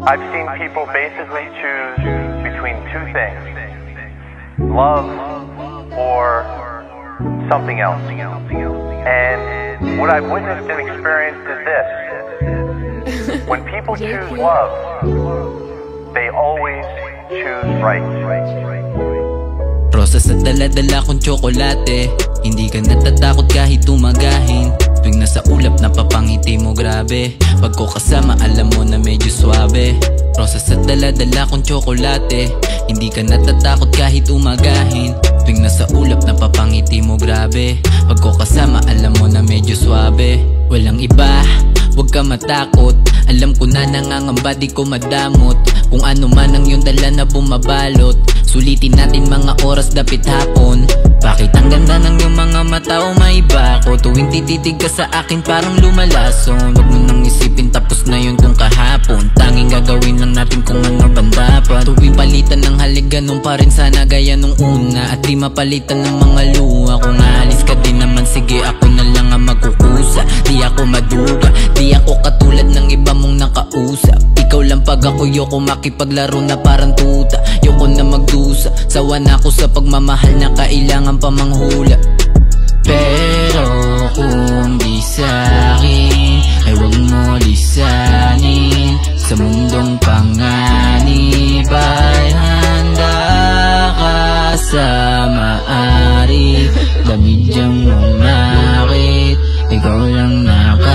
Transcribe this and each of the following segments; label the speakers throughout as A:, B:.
A: I've seen people basically choose between two things: love or something else. And what I've witnessed and experienced is this: when people choose love, they always choose right.
B: Rosas at dala-dala kong tsokolate, hindi ka natatakot kahit tumagahin. Tuwing nasa ulap napapangiti mo, grabe. Pag ko kasama alam mo na medyo swabe. Rosas at dala-dala kong tsokolate, hindi ka natatakot kahit umagahin. Tuwing nasa ulap napapangiti mo, grabe. Pag ko kasama alam mo na medyo swabe. Walang iba, huwag ka matakot. Alam ko na nangangamba, di ko madamot. Kung ano man ang iyong dala na bumabalot, sulitin natin mga oras dapit hapon. Bakit ang ganda ng iyong mga mata o maiba ko? Tuwing tititig ka sa akin parang lumalason. Huwag mo nang isipin tapos na yun kung kahapon. Tanging gagawin lang natin kung ano bang dapat. Tuwing palitan ng halik ganun pa rin sana gaya nung una. At di mapalitan ng mga luha. Kung aalis ka din naman sige ako na lang ang magkukusa. Di ako maduga, di ako katulad ng iba mong nakausap. Ikaw lang pag ako yoko makipaglaro na parang tuta. Yoko na magdusa, sawa na ako sa pagmamahal na kailangan pa manghula. Pero kung di sa'kin ay huwag mo lisanin. Sa mundong panganib ay handa ka sa maari. Damidyang umakit, ikaw lang nakaangkin.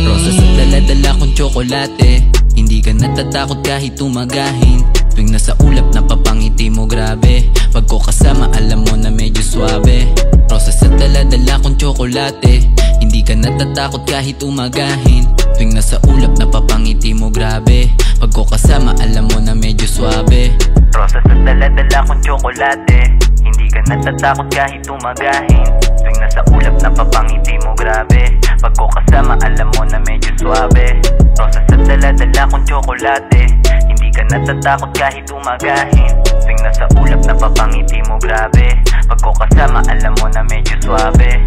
B: Rosas at dala-dala kong tsokolate, hindi ka natatakot kahit tumagahin. Tuwing nasa ulap napapangiti mo, grabe. Pag ko kasama alam mo na medyo swabe. Rosas at dala-dala kong tsokolate, hindi ka natatakot kahit umagahin. Tuwing nasa ulap napapangiti mo, grabe. Pag ko kasama alam mo na medyo swabe. Rosas at dala-dala kong tsokolate, hindi ka natatakot kahit umagahin. Tuwing nasa ulap napapangiti mo, grabe. Pag ko kasama alam mo na medyo swabe. Rosas at dala-dala kong tsokolate, hindi ka natatakot kahit umagahin. Tuwing nasa ulap napapangiti mo, grabe. Pag ko kasama alam mo na medyo swabe.